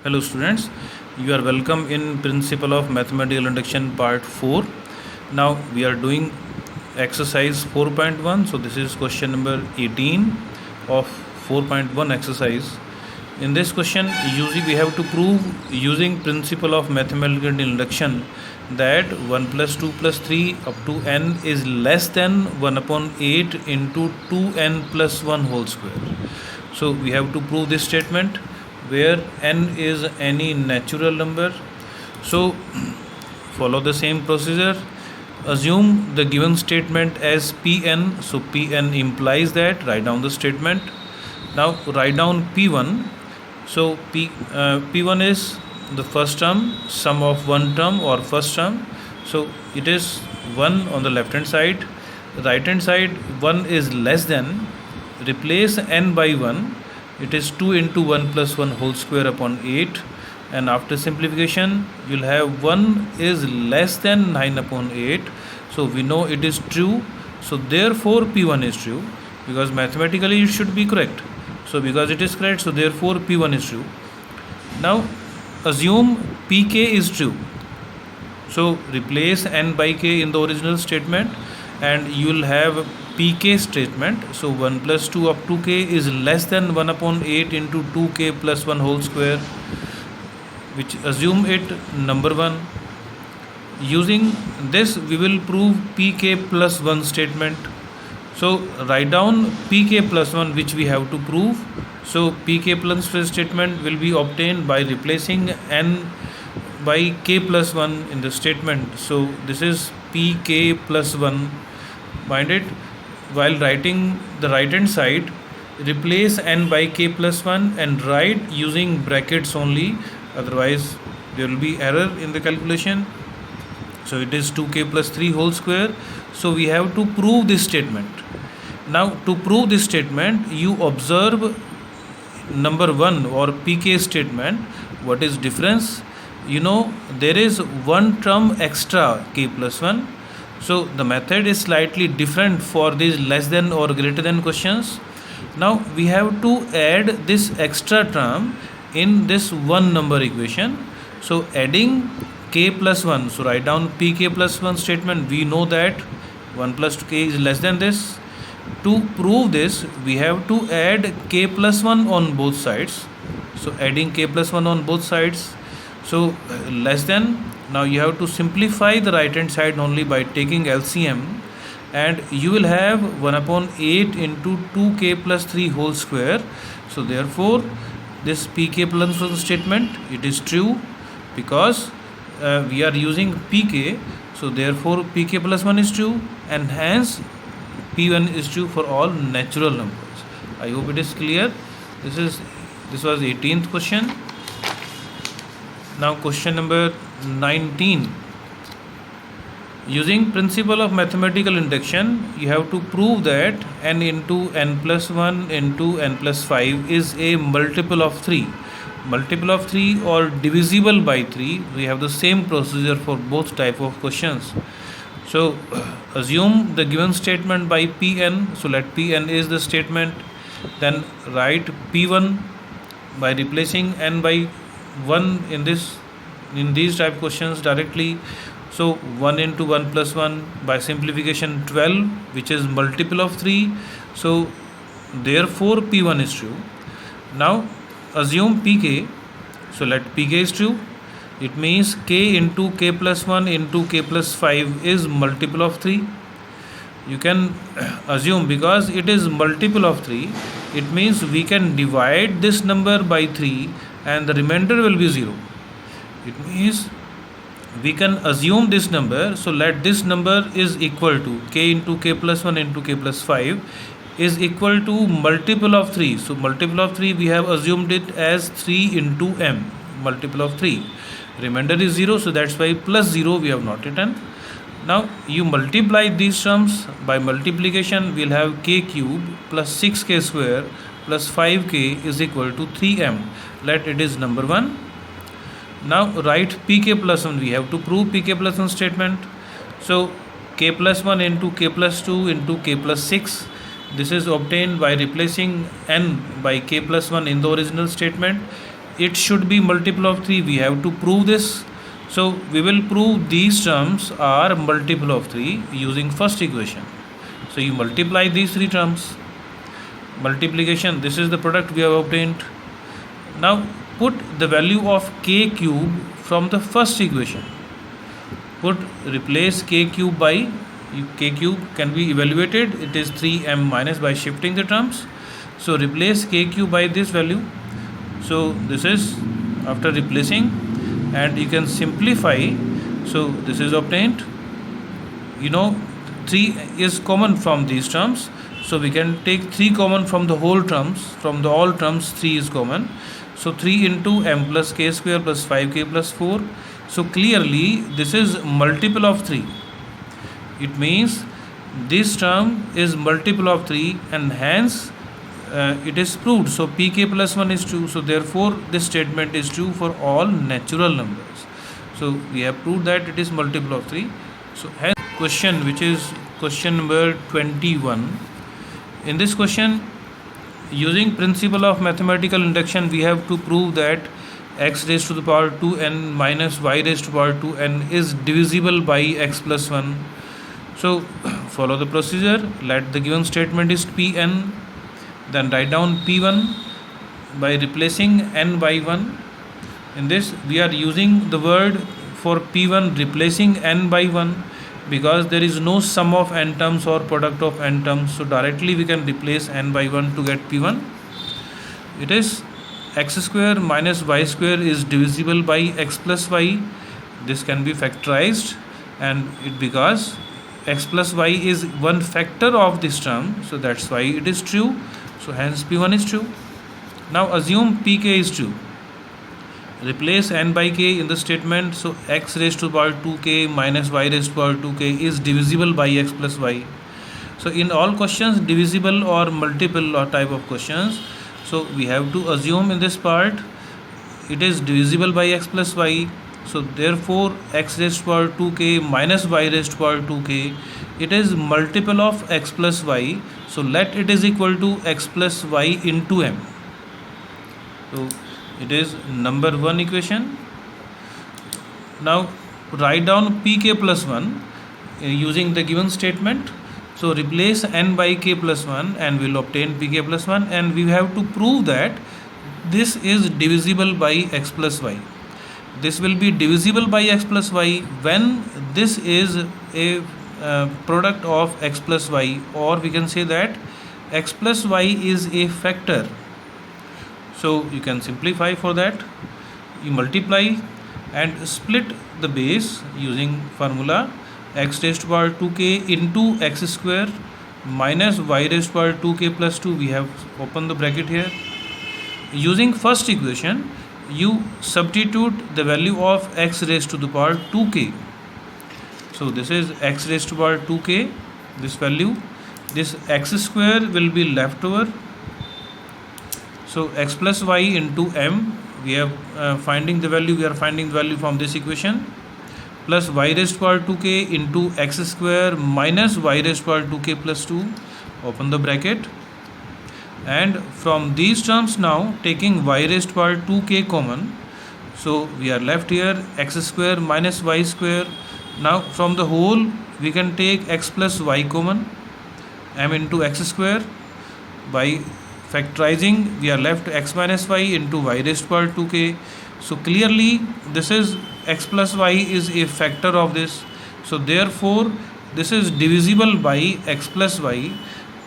Hello students, you are welcome in Principle of Mathematical Induction Part 4. Now we are doing exercise 4.1. So this is question number 18 of 4.1 exercise. In this question, usually we have to prove using Principle of Mathematical Induction that 1 plus 2 plus 3 up to n is less than 1 upon 8 into 2n plus 1 whole square. So we have to prove this statement where n is any natural number. So follow the same procedure. Assume the given statement as Pn. So Pn implies that. Write down the statement. Now write down P1. So P1 is the first term, sum of one term or first term. So it is 1 on the left hand side. Right hand side 1 is less than. Replace n by 1. It is 2 into 1 plus 1 whole square upon 8, and after simplification you will have 1 is less than 9 upon 8. So we know it is true. So therefore P1 is true, because mathematically it should be correct. So because it is correct, so therefore P1 is true. Now assume Pk is true. So replace n by k in the original statement and you will have Pk statement. So 1 plus 2 up to k is less than 1 upon 8 into 2k plus 1 whole square, which assume it number 1. Using this we will prove Pk plus 1 statement. So write down Pk plus 1 which we have to prove. So Pk plus 1 statement will be obtained by replacing n by k plus 1 in the statement. So this is Pk plus 1. Find it. While writing the right hand side, replace n by k plus 1 and write using brackets only, otherwise there will be error in the calculation. So it is 2k plus 3 whole square. So we have to prove this statement. Now to prove this statement, you observe number 1 or Pk statement. What is difference? You know there is one term extra, k plus 1. So the method is slightly different for these less than or greater than questions. Now we have to add this extra term in this one number equation. So adding k plus 1. So write down Pk plus 1 statement. We know that 1 plus k is less than this. To prove this, we have to add k plus 1 on both sides. So adding k plus 1 on both sides. So less than. Now you have to simplify the right hand side only by taking LCM, and you will have 1 upon 8 into 2k plus 3 whole square. So therefore this Pk plus 1 statement, it is true, because we are using Pk. So therefore Pk plus 1 is true, and hence P1 is true for all natural numbers. I hope it is clear. This was 18th question. Now question number 19. Using principle of mathematical induction, you have to prove that n into n plus 1 into n plus 5 is a multiple of 3. Multiple of 3 or divisible by 3. We have the same procedure for both type of questions. So assume the given statement by Pn. So let Pn is the statement. Then write P1 by replacing n by 1 in these type questions directly. So 1 into 1 plus 1, by simplification 12, which is multiple of 3. So therefore P1 is true. Now assume Pk. So let Pk is true. It means k into k plus 1 into k plus 5 is multiple of 3. You can assume, because it is multiple of 3, it means we can divide this number by 3 and the remainder will be 0. It means we can assume this number. So let this number is equal to k into k plus 1 into k plus 5 is equal to multiple of 3. So multiple of 3, we have assumed it as 3 into m, multiple of 3. Remainder is 0, so that's why plus 0 we have not written. Now you multiply these terms by multiplication. We'll have k cube plus 6k square plus 5k is equal to 3m. Let it is number 1. Now write Pk plus 1. We have to prove Pk plus 1 statement. So k plus 1 into k plus 2 into k plus 6. This is obtained by replacing n by k plus 1 in the original statement it should be multiple of 3. We have to prove this. So we will prove these terms are multiple of 3 using first equation. So you multiply these 3 terms. Multiplication, this is the product we have obtained. Now put the value of k cube from the first equation. Replace k cube by, k cube can be evaluated, it is 3m minus by shifting the terms. So replace k cube by this value. So this is after replacing, and you can simplify. So this is obtained. 3 is common from these terms, so we can take 3 common from the whole terms. From the all terms 3 is common. So 3 into m plus k square plus 5k plus 4. So clearly this is multiple of 3. It means this term is multiple of 3, and hence it is proved. So pk plus 1 is true. So therefore this statement is true for all natural numbers. So we have proved that it is multiple of 3. So hence question, which is question number 21. In this question, using principle of mathematical induction, we have to prove that x raised to the power 2n minus y raised to the power 2n is divisible by x plus 1. So follow the procedure. Let the given statement is Pn, then write down P1 by replacing n by 1. In this we are using the word for P1 replacing n by 1 because there is no sum of n terms or product of n terms. So directly we can replace n by 1 to get P1. It is x square minus y square is divisible by x plus y. This can be factorized, and it because x plus y is one factor of this term, so that's why it is true. So hence P1 is true. Now assume Pk is true. Replace n by k in the statement. So x raised to the power 2k minus y raised to the power 2k is divisible by x plus y. So in all questions, divisible or multiple or type of questions, so we have to assume in this part it is divisible by x plus y. So therefore x raised to the power 2k minus y raised to the power 2k, it is multiple of x plus y. So let it is equal to x plus y into m. So it is number 1 equation. Now write down pk plus 1 using the given statement. So replace n by k plus 1 and we will obtain pk plus 1, and we have to prove that this is divisible by x plus y. This will be divisible by x plus y when this is a product of x plus y, or we can say that x plus y is a factor. So you can simplify for that. You multiply and split the base using formula x raised to the power 2k into x square minus y raised to the power 2k plus 2. We have opened the bracket here. Using first equation, you substitute the value of x raised to the power 2k. So this is x raised to the power 2k, this value. This x square will be left over. So x plus y into m, we are finding the value from this equation, plus y raised to the power 2k into x square minus y raised to the power 2k plus 2, open the bracket. And from these terms now, taking y raised to the power 2k common, so we are left here x square minus y square. Now from the whole we can take x plus y common, m into x square. By factorizing we are left x minus y into y raised to the power 2k. So clearly this is x plus y is a factor of this. So therefore this is divisible by x plus y,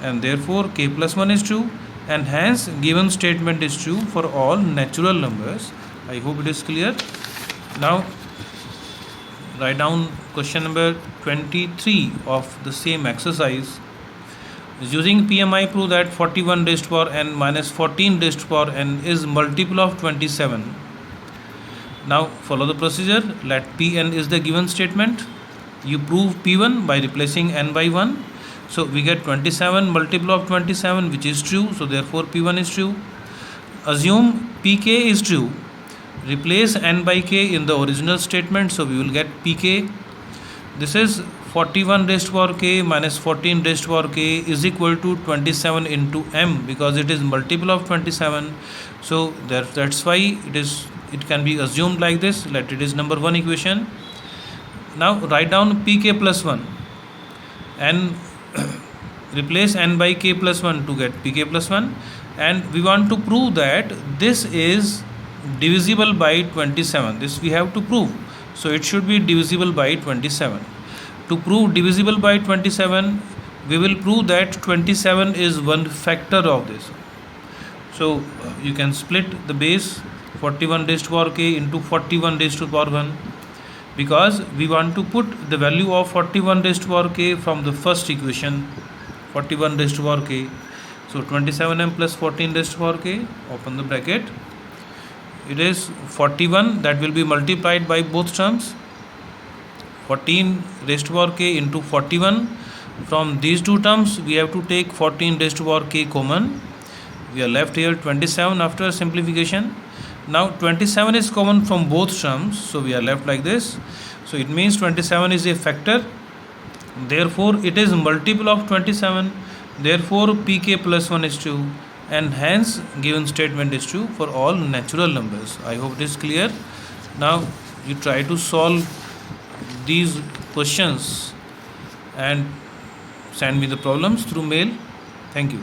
and therefore k plus 1 is true, and hence given statement is true for all natural numbers. I hope it is clear. Now write down question number 23 of the same exercise. Using PMI, prove that 41 raised to the power n minus 14 raised to the power n is multiple of 27. Now follow the procedure. Let Pn is the given statement. You prove P1 by replacing n by 1. So we get 27 multiple of 27, which is true. So therefore P1 is true. Assume Pk is true. Replace n by k in the original statement. So we will get Pk. This is 41 raised to power k minus 14 raised to power k is equal to 27 into m, because it is multiple of 27. So that's why it can be assumed like this. Let it is number 1 equation. Now write down pk plus 1 and replace n by k plus 1 to get pk plus 1, and we want to prove that this is divisible by 27. This we have to prove. So it should be divisible by 27. To prove divisible by 27, we will prove that 27 is one factor of this. So you can split the base 41 raised to power k into 41 raised to power 1, because we want to put the value of 41 raised to power k from the first equation, 41 raised to power k. So 27m plus 14 raised to power k, open the bracket. It is 41 that will be multiplied by both terms, 14 raised to power k into 41. From these two terms we have to take 14 raised to power k common. We are left here 27 after simplification. Now 27 is common from both terms, so we are left like this. So it means 27 is a factor, therefore it is multiple of 27, therefore pk plus 1 is true, and hence given statement is true for all natural numbers. I hope it is clear. Now you try to solve these questions and send me the problems through mail. Thank you.